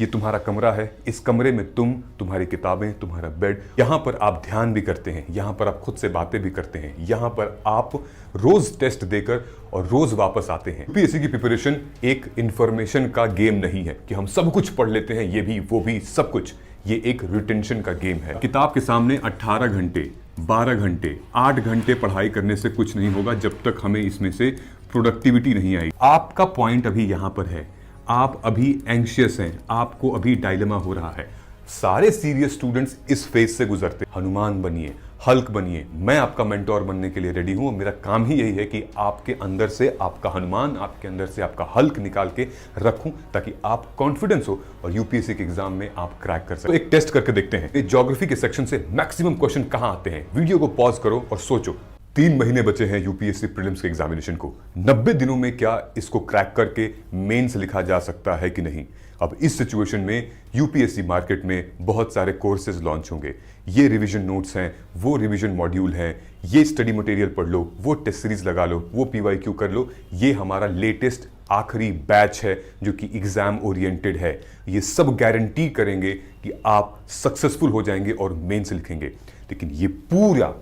ये तुम्हारा कमरा है। इस कमरे में तुम्हारी किताबें, तुम्हारा बेड, यहाँ पर आप ध्यान भी करते हैं, यहाँ पर आप खुद से बातें भी करते हैं, यहाँ पर आप रोज टेस्ट देकर और रोज वापस आते हैं। यूपीएससी की प्रिपरेशन एक इंफॉर्मेशन का गेम नहीं है कि हम सब कुछ पढ़ लेते हैं, ये भी वो भी सब कुछ। ये एक रिटेंशन का गेम है। किताब के सामने 18 घंटे, 12 घंटे, 8 घंटे पढ़ाई करने से कुछ नहीं होगा जब तक हमें इसमें से प्रोडक्टिविटी नहीं आई। आपका पॉइंट अभी यहां पर है, आप अभी एंग्शियस हैं, आपको अभी डायलेमा हो रहा है। सारे सीरियस स्टूडेंट्स इस फेज से गुजरते। हनुमान बनिए, हल्क बनिए। मैं आपका मेंटोर बनने के लिए रेडी हूं। मेरा काम ही यही है कि आपके अंदर से आपका हनुमान, आपके अंदर से आपका हल्क निकाल के रखूं ताकि आप कॉन्फिडेंस हो और यूपीएससी के एग्जाम में आप क्रैक कर सकें। तो एक टेस्ट करके देखते हैं ज्योग्राफी के सेक्शन से मैक्सिमम क्वेश्चन कहां आते हैं। वीडियो को पॉज करो और सोचो। 3 महीने बचे हैं यूपीएससी प्रीलिम्स के एग्जामिनेशन को। 90 दिनों में क्या इसको क्रैक करके मेंस लिखा जा सकता है कि नहीं। अब इस सिचुएशन में यूपीएससी मार्केट में बहुत सारे कोर्सेज लॉन्च होंगे। ये रिवीजन नोट्स हैं, वो रिवीजन मॉड्यूल हैं, ये स्टडी मटेरियल पढ़ लो, वो टेस्ट सीरीज लगा लो, वो पीवाईक्यू कर लो। ये हमारा लेटेस्ट आखिरी बैच है जो कि एग्जाम ओरिएंटेड है। ये सब गारंटी करेंगे कि आप सक्सेसफुल हो जाएंगे और मेंस लिखेंगे। लेकिन ये पूरा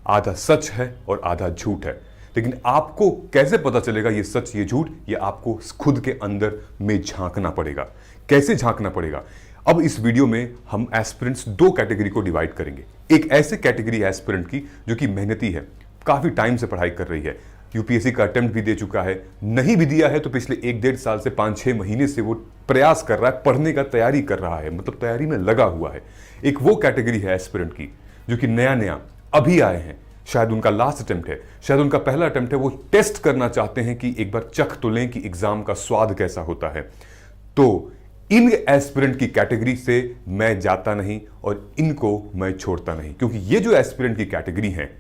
आधा सच है और आधा झूठ है। लेकिन आपको कैसे पता चलेगा ये सच ये झूठ? ये आपको खुद के अंदर में झांकना पड़ेगा। कैसे झांकना पड़ेगा? अब इस वीडियो में हम एस्पिरेंट्स 2 कैटेगरी को डिवाइड करेंगे। एक ऐसे कैटेगरी एस्पिरेंट की जो कि मेहनती है, काफी टाइम से पढ़ाई कर रही है, यूपीएससी का अटेम्प्ट भी दे चुका है, नहीं भी दिया है तो पिछले 1-1.5 साल से 5-6 महीने से वो प्रयास कर रहा है, पढ़ने का तैयारी कर रहा है, मतलब तैयारी में लगा हुआ है। एक वो कैटेगरी है एस्पिरेंट की जो कि नया नया अभी आए हैं, शायद उनका लास्ट अटेम्प्ट है, शायद उनका पहला अटेम्प्ट है। वो टेस्ट करना चाहते हैं कि एक बार चख तो लें कि एग्जाम का स्वाद कैसा होता है। तो इन एस्पिरेंट की कैटेगरी से मैं जाता नहीं और इनको मैं छोड़ता नहीं, क्योंकि ये जो एस्पिरेंट की कैटेगरी हैं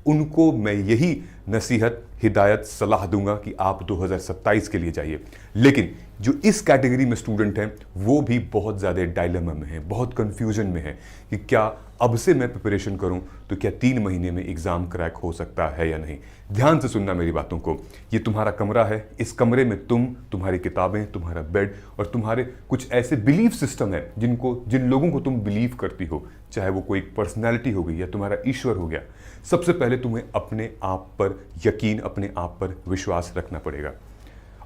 उनको मैं यही नसीहत, हिदायत, सलाह दूंगा कि आप 2027 के लिए जाइए। लेकिन जो इस कैटेगरी में स्टूडेंट हैं वो भी बहुत ज़्यादा डायलेमा में हैं, बहुत कंफ्यूजन में हैं कि क्या अब से मैं प्रिपरेशन करूं तो क्या 3 महीने में एग्जाम क्रैक हो सकता है या नहीं। ध्यान से सुनना मेरी बातों को। ये तुम्हारा कमरा है। इस कमरे में तुम्हारी किताबें, तुम्हारा बेड और तुम्हारे कुछ ऐसे बिलीफ सिस्टम है जिन लोगों को तुम बिलीव करती हो, चाहे वो कोई पर्सनैलिटी हो गई या तुम्हारा ईश्वर हो गया। सबसे पहले तुम्हें अपने आप पर यकीन, अपने आप पर विश्वास रखना पड़ेगा।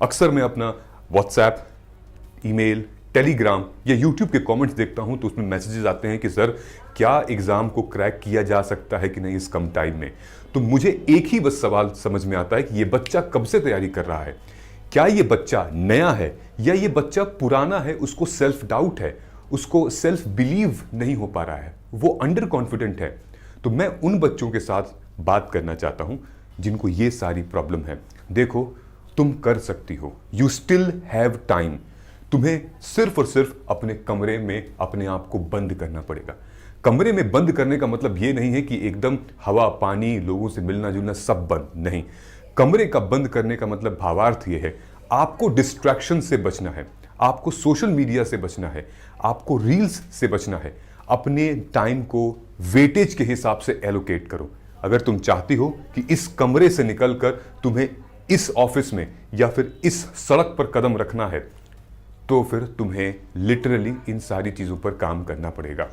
अक्सर मैं अपना व्हाट्सएप, ईमेल, टेलीग्राम या यूट्यूब के कमेंट्स देखता हूं तो उसमें मैसेजेस आते हैं कि सर क्या एग्जाम को क्रैक किया जा सकता है कि नहीं इस कम टाइम में। तो मुझे एक ही बस सवाल समझ में आता है कि ये बच्चा कब से तैयारी कर रहा है। क्या ये बच्चा नया है या ये बच्चा पुराना है, उसको सेल्फ डाउट है, उसको सेल्फ बिलीव नहीं हो पा रहा है, वो अंडर कॉन्फिडेंट है। तो मैं उन बच्चों के साथ बात करना चाहता हूं जिनको ये सारी प्रॉब्लम है। देखो, तुम कर सकती हो, यू स्टिल हैव टाइम। तुम्हें सिर्फ और सिर्फ अपने कमरे में अपने आप को बंद करना पड़ेगा। कमरे में बंद करने का मतलब यह नहीं है कि एकदम हवा, पानी, लोगों से मिलना जुलना सब बंद, नहीं। कमरे का बंद करने का मतलब भावार्थ यह है आपको डिस्ट्रैक्शन से बचना है, आपको सोशल मीडिया से बचना है, आपको रील्स से बचना है। अपने टाइम को वेटेज के हिसाब से एलोकेट करो। अगर तुम चाहती हो कि इस कमरे से निकलकर तुम्हें इस ऑफिस में या फिर इस सड़क पर कदम रखना है तो फिर तुम्हें लिटरली इन सारी चीजों पर काम करना पड़ेगा।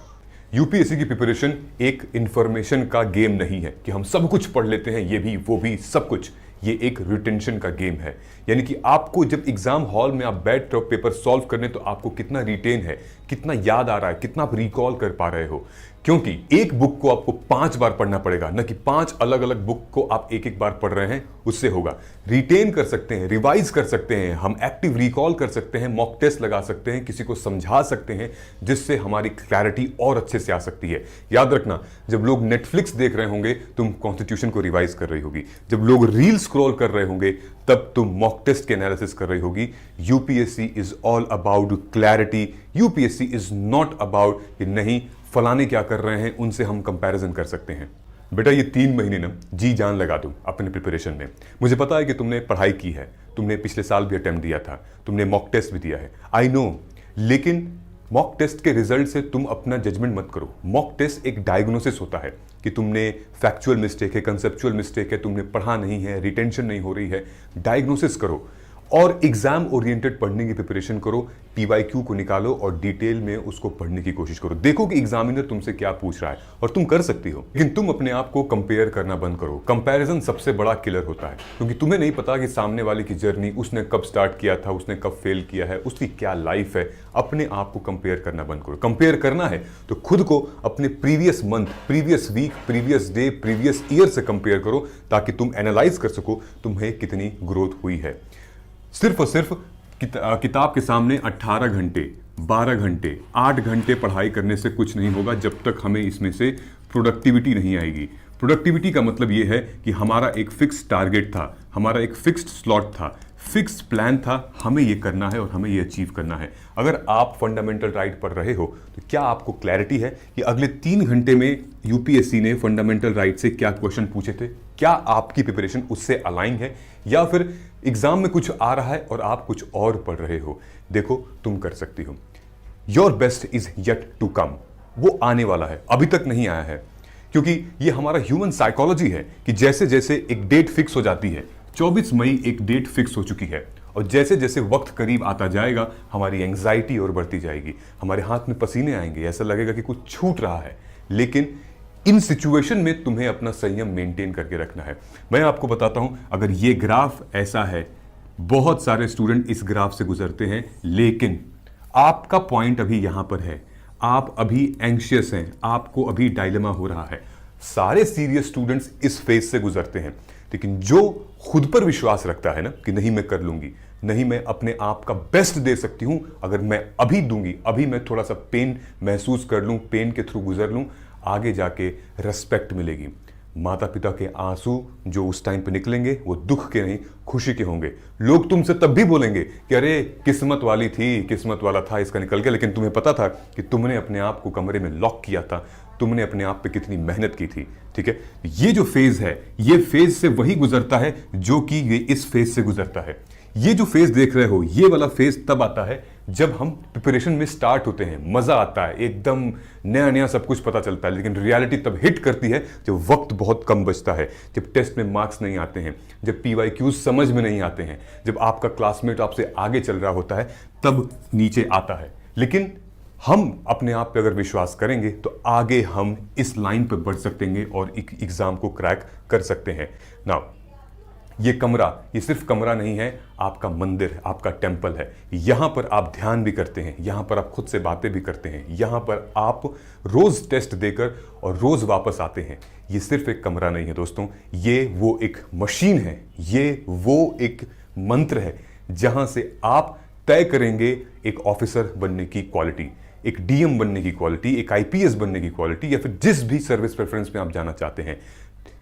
यूपीएससी की प्रिपरेशन एक इंफॉर्मेशन का गेम नहीं है कि हम सब कुछ पढ़ लेते हैं, ये भी वो भी सब कुछ। ये एक रिटेंशन का गेम है। यानी कि आपको जब एग्जाम हॉल में आप बैठ रहे हो पेपर सॉल्व करने तो आपको कितना रिटेन है, कितना याद आ रहा है, कितना आप रिकॉल कर पा रहे हो। क्योंकि एक बुक को आपको 5 बार पढ़ना पड़ेगा, न कि 5 अलग अलग बुक को आप एक बार पढ़ रहे हैं, उससे होगा। रिटेन कर सकते हैं, रिवाइज कर सकते हैं, हम एक्टिव रिकॉल कर सकते हैं, मॉक टेस्ट लगा सकते हैं, किसी को समझा सकते हैं, जिससे हमारी क्लैरिटी और अच्छे से आ सकती है। याद रखना, जब लोग नेटफ्लिक्स देख रहे होंगे तुम कॉन्स्टिट्यूशन को रिवाइज कर रही होगी, जब लोग रील स्क्रॉल कर रहे होंगे तब तुम मॉक टेस्ट के एनालिसिस कर रही होगी। UPSC is all about clarity. UPSC is not about कि नहीं फलाने क्या कर रहे हैं उनसे हम कंपैरिजन कर सकते हैं। बेटा ये 3 महीने ना जी जान लगा दो अपने प्रिपरेशन में। मुझे पता है कि तुमने पढ़ाई की है, तुमने पिछले साल भी अटेम्प्ट दिया था, तुमने मॉक टेस्ट भी दिया है, आई नो। लेकिन मॉक टेस्ट के रिजल्ट से तुम अपना जजमेंट मत करो। मॉक टेस्ट एक डायग्नोसिस होता है कि तुमने फैक्चुअल मिस्टेक है, कंसेप्चुअल मिस्टेक है, तुमने पढ़ा नहीं है, रिटेंशन नहीं हो रही है, डायग्नोसिस करो और एग्जाम ओरिएंटेड पढ़ने की प्रिपरेशन करो। पीवाईक्यू को निकालो और डिटेल में उसको पढ़ने की कोशिश करो। देखो कि एग्जामिनर तुमसे क्या पूछ रहा है और तुम कर सकती हो। लेकिन तुम अपने आप को कंपेयर करना बंद करो। कंपैरिजन सबसे बड़ा किलर होता है, क्योंकि तुम्हें नहीं पता कि सामने वाले की जर्नी, उसने कब स्टार्ट किया था, उसने कब फेल किया है, उसकी क्या लाइफ है। अपने आप को कंपेयर करना बंद करो। कंपेयर करना है तो खुद को अपने previous month, previous week, previous day, previous year से कंपेयर करो, ताकि तुम एनालाइज कर सको तुम्हें कितनी ग्रोथ हुई है। सिर्फ और सिर्फ किताब के सामने 18 घंटे, 12 घंटे, 8 घंटे पढ़ाई करने से कुछ नहीं होगा जब तक हमें इसमें से प्रोडक्टिविटी नहीं आएगी। प्रोडक्टिविटी का मतलब यह है कि हमारा एक फिक्स टारगेट था, हमारा एक फिक्स्ड स्लॉट था, फिक्स प्लान था, हमें ये करना है और हमें ये अचीव करना है। अगर आप फंडामेंटल राइट पढ़ रहे हो तो क्या आपको क्लैरिटी है कि अगले 3 घंटे में यूपीएससी ने फंडामेंटल राइट से क्या क्वेश्चन पूछे थे? क्या आपकी प्रिपरेशन उससे अलाइन है, या फिर एग्जाम में कुछ आ रहा है और आप कुछ और पढ़ रहे हो? देखो, तुम कर सकती हो। Your best is yet to come. वो आने वाला है, अभी तक नहीं आया है, क्योंकि ये हमारा ह्यूमन साइकोलॉजी है कि जैसे जैसे एक डेट फिक्स हो जाती है, 24 मई एक डेट फिक्स हो चुकी है, और जैसे जैसे वक्त करीब आता जाएगा हमारी एंग्जाइटी और बढ़ती जाएगी, हमारे हाथ में पसीने आएंगे, ऐसा लगेगा कि कुछ छूट रहा है। लेकिन इन सिचुएशन में तुम्हें अपना संयम मेंटेन करके रखना है। मैं आपको बताता हूं, अगर ये ग्राफ ऐसा है, बहुत सारे स्टूडेंट इस ग्राफ से गुजरते हैं, लेकिन आपका पॉइंट अभी यहां पर है, आप अभी एंग्शियस हैं, आपको अभी डायलेमा हो रहा है। सारे सीरियस स्टूडेंट्स इस फेज से गुजरते हैं, लेकिन जो खुद पर विश्वास रखता है ना कि नहीं मैं कर लूंगी, नहीं मैं अपने आप का बेस्ट दे सकती हूं, अगर मैं अभी दूंगी, अभी मैं थोड़ा सा पेन महसूस कर लूं, पेन के थ्रू गुजर लूं, आगे जाके रेस्पेक्ट मिलेगी। माता पिता के आंसू जो उस टाइम पे निकलेंगे वो दुख के नहीं, खुशी के होंगे। लोग तुमसे तब भी बोलेंगे कि अरे किस्मत वाली थी, किस्मत वाला था, इसका निकल गया, लेकिन तुम्हें पता था कि तुमने अपने आप को कमरे में लॉक किया था, तुमने अपने आप पे कितनी मेहनत की थी। ठीक है, ये जो फेज है, ये फेज से वही गुजरता है जो कि ये इस फेज से गुजरता है। ये जो फेज देख रहे हो, ये वाला फेज तब आता है जब हम प्रिपरेशन में स्टार्ट होते हैं, मजा आता है, एकदम नया नया सब कुछ पता चलता है। लेकिन रियलिटी तब हिट करती है जब वक्त बहुत कम बचता है, जब टेस्ट में मार्क्स नहीं आते हैं, जब पीवाईक्यूज समझ में नहीं आते हैं, जब आपका क्लासमेट आपसे आगे चल रहा होता है, तब नीचे आता है। लेकिन हम अपने आप पे अगर विश्वास करेंगे तो आगे हम इस लाइन पे बढ़ सकते हैं और एक एग्जाम को क्रैक कर सकते हैं। नाउ ये कमरा, ये सिर्फ कमरा नहीं है, आपका मंदिर है, आपका टेम्पल है। यहां पर आप ध्यान भी करते हैं, यहां पर आप खुद से बातें भी करते हैं, यहां पर आप रोज टेस्ट देकर और रोज वापस आते हैं। ये सिर्फ एक कमरा नहीं है दोस्तों, ये वो एक मशीन है, ये वो एक मंत्र है जहां से आप तय करेंगे एक ऑफिसर बनने की क्वालिटी, एक डीएम बनने की क्वालिटी, एक आईपीएस बनने की क्वालिटी, या फिर जिस भी सर्विस प्रेफरेंस में आप जाना चाहते हैं।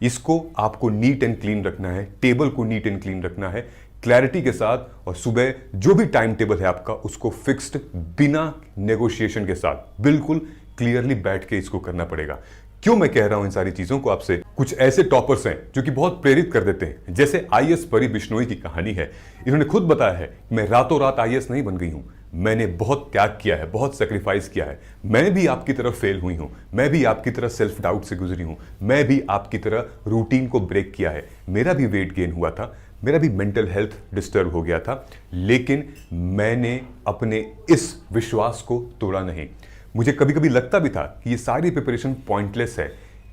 इसको आपको नीट एंड क्लीन रखना है, टेबल को नीट एंड क्लीन रखना है, क्लैरिटी के साथ, और सुबह जो भी टाइम टेबल है आपका उसको फिक्स्ड, बिना नेगोशिएशन के साथ, बिल्कुल क्लियरली बैठ के इसको करना पड़ेगा। क्यों मैं कह रहा हूं इन सारी चीजों को आपसे? कुछ ऐसे टॉपर्स हैं जो कि बहुत प्रेरित कर देते हैं, जैसे आईएएस परी बिश्नोई की कहानी है। इन्होंने खुद बताया है कि मैं रातों रात आईएएस नहीं बन गई हूं, मैंने बहुत त्याग किया है, बहुत सेक्रीफाइस किया है। मैं भी आपकी तरह फेल हुई हूं, मैं भी आपकी तरह सेल्फ डाउट से गुजरी हूं, मैं भी आपकी तरह रूटीन को ब्रेक किया है, मेरा भी वेट गेन हुआ था, मेरा भी मेंटल हेल्थ डिस्टर्ब हो गया था, लेकिन मैंने अपने इस विश्वास को तोड़ा नहीं। मुझे कभी कभी लगता भी था कि ये सारी प्रिपरेशन पॉइंटलेस है,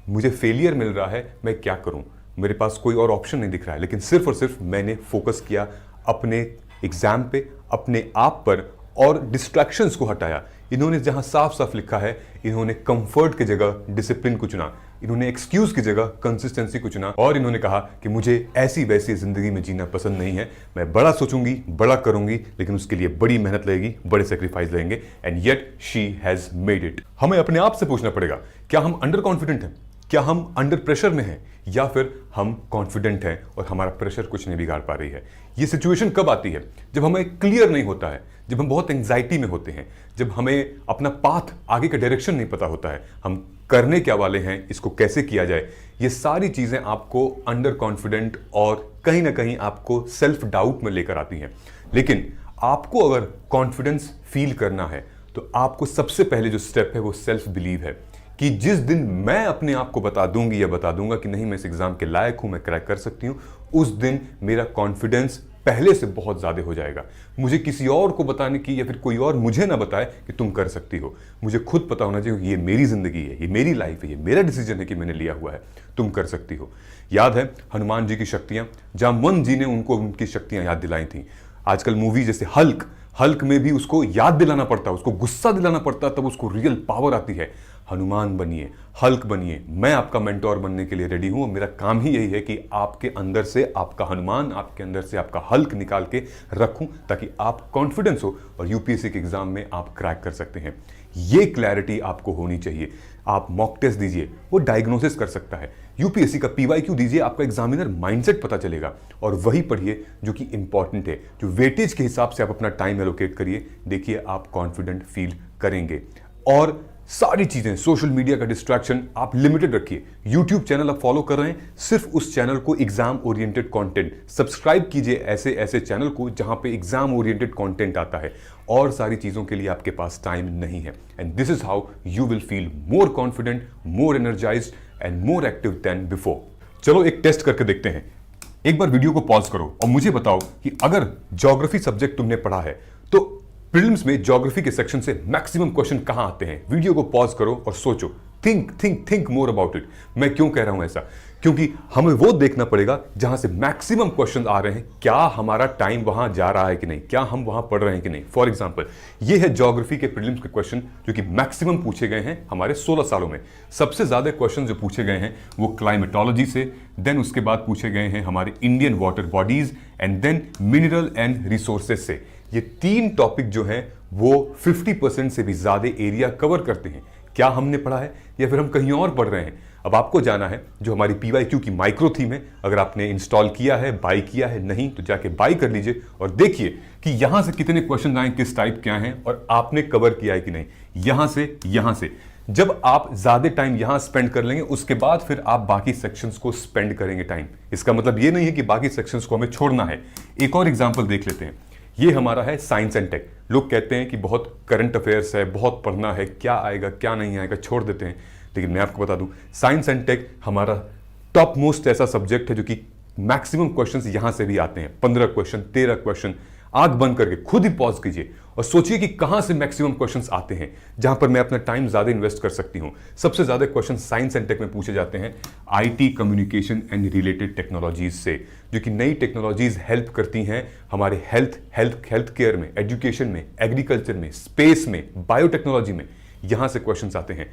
मुझे फेलियर मिल रहा है, मैं क्या करूं, मेरे पास कोई और ऑप्शन नहीं दिख रहा है। लेकिन सिर्फ और सिर्फ मैंने फोकस किया अपने एग्जाम पे, अपने आप पर, और डिस्ट्रैक्शंस को हटाया। इन्होंने जहां साफ साफ लिखा है, इन्होंने कंफर्ट की जगह डिसिप्लिन को चुना, इन्होंने एक्सक्यूज की जगह कंसिस्टेंसी को चुना, और इन्होंने कहा कि मुझे ऐसी वैसी जिंदगी में जीना पसंद नहीं है, मैं बड़ा सोचूंगी, बड़ा करूंगी, लेकिन उसके लिए बड़ी मेहनत लगेगी, बड़े सेक्रीफाइस लगेंगे, and yet she has made it. हमें अपने आप से पूछना पड़ेगा, क्या हम अंडर कॉन्फिडेंट हैं, क्या हम अंडर प्रेशर में हैं, या फिर हम कॉन्फिडेंट हैं और हमारा प्रेशर कुछ नहीं बिगाड़ पा रही है। ये सिचुएशन कब आती है? जब हमें क्लियर नहीं होता है, जब हम बहुत एंग्जाइटी में होते हैं, जब हमें अपना पाथ, आगे का डायरेक्शन नहीं पता होता है, हम करने क्या वाले हैं, इसको कैसे किया जाए। ये सारी चीजें आपको अंडर कॉन्फिडेंट और कहीं ना कहीं आपको सेल्फ डाउट में लेकर आती हैं। लेकिन आपको अगर कॉन्फिडेंस फील करना है तो आपको सबसे पहले जो स्टेप है वो सेल्फ बिलीव है, कि जिस दिन मैं अपने आप को बता दूंगी या बता दूंगा कि नहीं मैं इस एग्जाम के लायक हूं, मैं क्रैक कर सकती हूं, उस दिन मेरा कॉन्फिडेंस पहले से बहुत ज्यादा हो जाएगा। मुझे किसी और को बताने की या फिर कोई और मुझे ना बताए कि तुम कर सकती हो। मुझे खुद पता होना चाहिए कि ये मेरी जिंदगी है, ये मेरी लाइफ है, ये मेरा डिसीजन है कि मैंने लिया हुआ है, तुम कर सकती हो। याद है हनुमान जी की शक्तियां, जामवंत जी ने उनको उनकी शक्तियां याद दिलाई थी। आजकल मूवी जैसे हल्क में भी उसको याद दिलाना पड़ता है, उसको गुस्सा दिलाना पड़ता है, तब उसको रियल पावर आती है। हनुमान बनिए, हल्क बनिए। मैं आपका मेंटोर बनने के लिए रेडी हूं। मेरा काम ही यही है कि आपके अंदर से आपका हनुमान, आपके अंदर से आपका हल्क निकाल के रखूं, ताकि आप कॉन्फिडेंस हो और यूपीएससी के एग्जाम में आप क्रैक कर सकते हैं। ये क्लैरिटी आपको होनी चाहिए। आप मॉक टेस्ट दीजिए, वो डायग्नोसिस कर सकता है। यूपीएससी का पीवाईक्यू दीजिए, आपका एग्जामिनर माइंडसेट पता चलेगा। और वही पढ़िए जो कि इंपॉर्टेंट है, जो वेटेज के हिसाब से आप अपना टाइम एलोकेट करिए। देखिए आप कॉन्फिडेंट फील करेंगे। और सारी चीजें, सोशल मीडिया का डिस्ट्रैक्शन आप लिमिटेड रखिए। यूट्यूब चैनल आप फॉलो कर रहे हैं, सिर्फ उस चैनल को एग्जाम ओरिएंटेड कंटेंट सब्सक्राइब कीजिए, ऐसे ऐसे चैनल को जहां पे एग्जाम ओरिएंटेड कंटेंट आता है। और सारी चीजों के लिए आपके पास टाइम नहीं है। And this is how you will feel more confident, more energised and more active than before. चलो एक टेस्ट करके देखते हैं। एक बार वीडियो को पॉज करो और मुझे बताओ कि अगर ज्योग्राफी सब्जेक्ट तुमने पढ़ा है तो प्रीलिम्स में ज्योग्राफी के सेक्शन से मैक्सिमम क्वेश्चन कहां आते हैं। वीडियो को पॉज करो और सोचो, थिंक मोर अबाउट इट। मैं क्यों कह रहा हूं ऐसा? क्योंकि हमें वो देखना पड़ेगा जहां से मैक्सिमम क्वेश्चन आ रहे हैं। क्या हमारा टाइम वहां जा रहा है कि नहीं, क्या हम वहां पढ़ रहे हैं कि नहीं। फॉर एग्जांपल ये है ज्योग्राफी के प्रीलिम्स के क्वेश्चन जो कि मैक्सिमम पूछे गए हैं हमारे 16 सालों में। सबसे ज्यादा क्वेश्चन जो पूछे गए हैं वो क्लाइमेटोलॉजी से, देन उसके बाद पूछे गए हैं हमारे Indian water bodies, and then mineral and resources से। ये 3 टॉपिक जो हैं वो 50% से भी ज्यादा एरिया कवर करते हैं। क्या हमने पढ़ा है या फिर हम कहीं और पढ़ रहे हैं? अब आपको जाना है जो हमारी पीवाईक्यू की माइक्रो थीम है। अगर आपने इंस्टॉल किया है, बाय किया है, नहीं तो जाके बाय कर लीजिए और देखिए कि यहां से कितने क्वेश्चन आए, किस टाइप के आए हैं और आपने कवर किया है कि नहीं। यहां से जब आप ज्यादा टाइम यहां स्पेंड कर लेंगे, उसके बाद फिर आप बाकी सेक्शंस को स्पेंड करेंगे टाइम। इसका मतलब ये नहीं है कि बाकी सेक्शंस को हमें छोड़ना है। एक और एग्जांपल देख लेते हैं। ये हमारा है साइंस एंड टेक। लोग कहते हैं कि बहुत करंट अफेयर्स है, बहुत पढ़ना है, क्या आएगा क्या नहीं आएगा, छोड़ देते हैं। लेकिन मैं आपको बता दूं, साइंस एंड टेक हमारा टॉप मोस्ट ऐसा सब्जेक्ट है जो कि मैक्सिमम क्वेश्चंस यहां से भी आते हैं। 15 क्वेश्चन, 13 क्वेश्चन। आंख बंद करके खुद ही पॉज कीजिए और सोचिए कि कहां से मैक्सिमम क्वेश्चंस आते हैं जहां पर मैं अपना टाइम ज्यादा इन्वेस्ट कर सकती हूं। सबसे ज्यादा क्वेश्चन साइंस एंड टेक में पूछे जाते हैं IT, communication and related technologies से, जो कि नई टेक्नोलॉजीज हेल्प करती हैं हमारे हेल्थ केयर में, एजुकेशन में, एग्रीकल्चर में, स्पेस में, बायोटेक्नोलॉजी में। यहां से क्वेश्चंस आते हैं।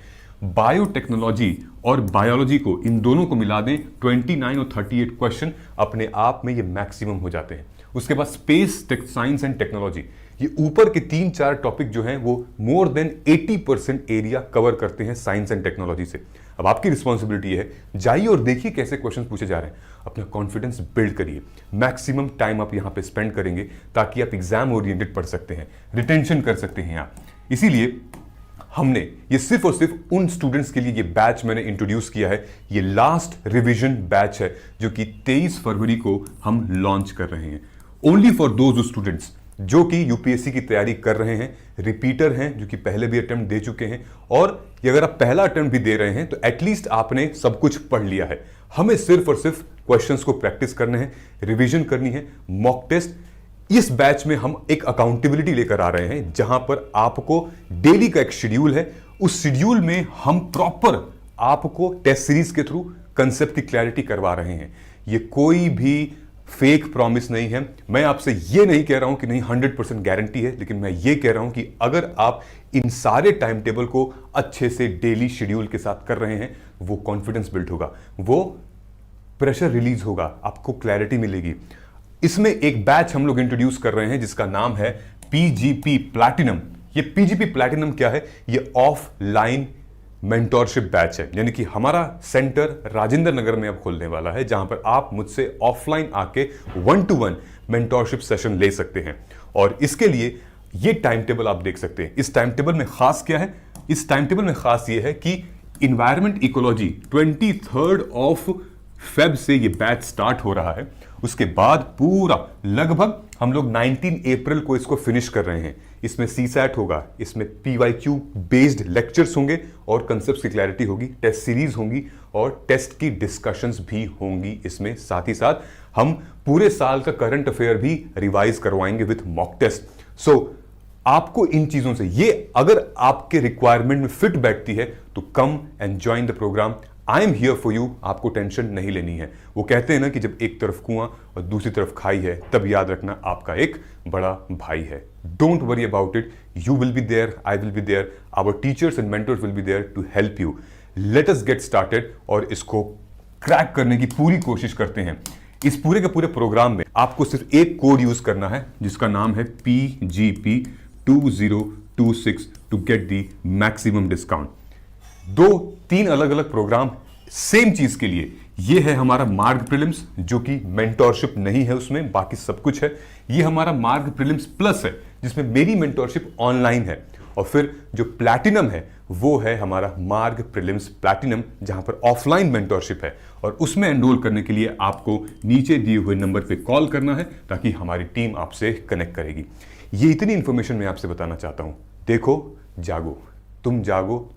बायोटेक्नोलॉजी और बायोलॉजी को, इन दोनों को मिला दें, 29 और 38 क्वेश्चन अपने आप में ये मैक्सिमम हो जाते हैं। उसके बाद स्पेस, साइंस एंड टेक्नोलॉजी, ये ऊपर के 3-4 टॉपिक जो हैं वो मोर देन 80% एरिया कवर करते हैं साइंस एंड टेक्नोलॉजी से। अब आपकी रिस्पॉन्सिबिलिटी है, जाइए और देखिए कैसे क्वेश्चन पूछे जा रहे हैं। अपना कॉन्फिडेंस बिल्ड करिए। मैक्सिमम टाइम आप यहां पे स्पेंड करेंगे ताकि आप एग्जाम ओरिएंटेड पढ़ सकते हैं, रिटेंशन कर सकते हैं आप। इसीलिए हमने ये सिर्फ और सिर्फ उन स्टूडेंट्स के लिए ये बैच मैंने इंट्रोड्यूस किया है। ये लास्ट रिवीजन बैच है जो कि 23 फरवरी को हम लॉन्च कर रहे हैं। ओनली फॉर दोज स्टूडेंट्स जो कि यूपीएससी की तैयारी कर रहे हैं, रिपीटर हैं, जो कि पहले भी अटेम्प्ट दे चुके हैं, और अगर आप पहला अटेम्प्ट भी दे रहे हैं तो एटलीस्ट आपने सब कुछ पढ़ लिया है। हमें सिर्फ और सिर्फ क्वेश्चंस को प्रैक्टिस करने हैं, रिवीजन करनी है, मॉक टेस्ट। इस बैच में हम एक अकाउंटेबिलिटी लेकर आ रहे हैं जहां पर आपको डेली का एक शेड्यूल है। उस शेड्यूल में हम प्रॉपर आपको टेस्ट सीरीज के थ्रू कंसेप्ट की क्लैरिटी करवा रहे हैं। ये कोई भी फेक प्रॉमिस नहीं है। मैं आपसे ये नहीं कह रहा हूं कि नहीं 100% गारंटी है, लेकिन मैं ये कह रहा हूं कि अगर आप इन सारे टाइम टेबल को अच्छे से डेली शेड्यूल के साथ कर रहे हैं, वो कॉन्फिडेंस बिल्ड होगा, वो प्रेशर रिलीज होगा, आपको क्लैरिटी मिलेगी। इसमें एक बैच हम लोग इंट्रोड्यूस कर रहे हैं जिसका नाम है पीजीपी प्लैटिनम। ये पीजीपी प्लैटिनम क्या है? ये ऑफलाइन मेंटोरशिप बैच है। यानी कि हमारा सेंटर राजेंद्र नगर में अब खुलने वाला है, जहां पर आप मुझसे ऑफलाइन आके 1-to-1 मेंटोरशिप सेशन ले सकते हैं। और इसके लिए ये टाइम टेबल आप देख सकते हैं। इस टाइम टेबल में खास क्या है? इस टाइम टेबल में खास ये है कि इन्वायरमेंट इकोलॉजी 23 ऑफ फेब से ये बैच स्टार्ट हो रहा है। उसके बाद पूरा लगभग हम लोग 19 अप्रैल को इसको फिनिश कर रहे हैं। इसमें सीसैट होगा, इसमें PYQ बेस्ड लेक्चर्स होंगे और कंसेप्ट्स की क्लैरिटी होगी, टेस्ट सीरीज होंगी और टेस्ट की डिस्कशंस भी होंगी इसमें। साथ ही साथ हम पूरे साल का करंट अफेयर भी रिवाइज करवाएंगे विथ मॉक टेस्ट। सो आपको इन चीजों से ये अगर आपके रिक्वायरमेंट में फिट बैठती है तो come and join the programme. I am here for you. आपको टेंशन नहीं लेनी है। वो कहते हैं ना कि जब एक तरफ कुआं और दूसरी तरफ खाई है तब याद रखना आपका एक बड़ा भाई है। Don't worry about it, you will be there, I will be there, our teachers and mentors will be there to help you. Let us get started और इसको क्रैक करने की पूरी कोशिश करते हैं। इस पूरे के पूरे प्रोग्राम में आपको सिर्फ एक कोड यूज करना है जिसका नाम है PGP2026 to get the maximum discount. 2-3 अलग अलग प्रोग्राम सेम चीज के लिए। ये है हमारा मार्ग प्रीलिम्स जो कि मेंटोरशिप नहीं है, उसमें बाकी सब कुछ है। ये हमारा मार्ग प्रीलिम्स प्लस है जिसमें मेरी मेंटोरशिप ऑनलाइन है। और फिर जो प्लैटिनम है वो है हमारा मार्ग प्रीलिम्स प्लैटिनम जहां पर ऑफलाइन मेंटोरशिप है। और उसमें एनरोल करने के लिए आपको नीचे दिए हुए नंबर पे कॉल करना है ताकि हमारी टीम आपसे कनेक्ट करेगी। ये इतनी इंफॉर्मेशन मैं आपसे बताना चाहता हूं। देखो, जागो,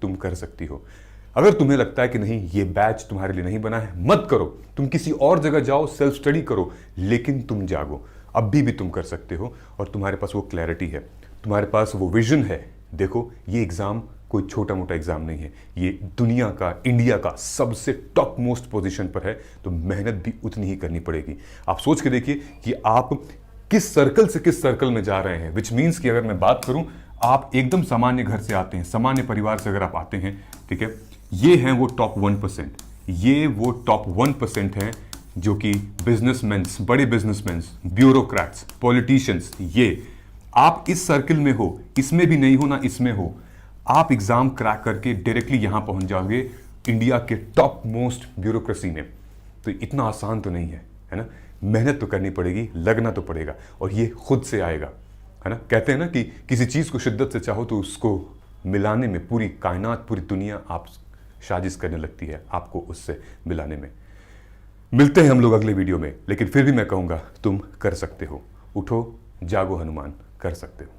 तुम कर सकती हो। अगर तुम्हें लगता है कि नहीं ये बैच तुम्हारे लिए नहीं बना है, मत करो, तुम किसी और जगह जाओ, सेल्फ स्टडी करो, लेकिन तुम जागो। अभी भी तुम कर सकते हो और तुम्हारे पास वो क्लैरिटी है, तुम्हारे पास वो विजन है। देखो, ये एग्जाम कोई छोटा मोटा एग्जाम नहीं है, ये दुनिया का, इंडिया का सबसे टॉप मोस्ट पोजीशन पर है, तो मेहनत भी उतनी ही करनी पड़ेगी। आप सोच के देखिए कि आप किस सर्कल से किस सर्कल में जा रहे हैं। विच मीन्स कि अगर मैं बात करूं, आप एकदम सामान्य घर से आते हैं, सामान्य परिवार से अगर आप आते हैं, ठीक है, ये हैं वो टॉप 1%, ये वो टॉप 1% हैं जो कि बिजनेसमैन, बड़े बिजनेसमैन, ब्यूरोक्रेट्स, पॉलिटिशियंस। ये आप इस सर्किल में हो, इसमें भी नहीं हो ना इसमें हो, आप एग्जाम क्रैक करके डायरेक्टली यहां पहुंच जाओगे इंडिया के टॉप मोस्ट ब्यूरोक्रेसी में। तो इतना आसान तो नहीं है ना। मेहनत तो करनी पड़ेगी, लगना तो पड़ेगा और ये खुद से आएगा, है ना। कहते हैं ना कि किसी चीज को शिद्दत से चाहो तो उसको मिलाने में पूरी कायनात, पूरी दुनिया आप साजिश करने लगती है आपको उससे मिलाने में। मिलते हैं हम लोग अगले वीडियो में, लेकिन फिर भी मैं कहूंगा तुम कर सकते हो। उठो, जागो हनुमान, कर सकते हो।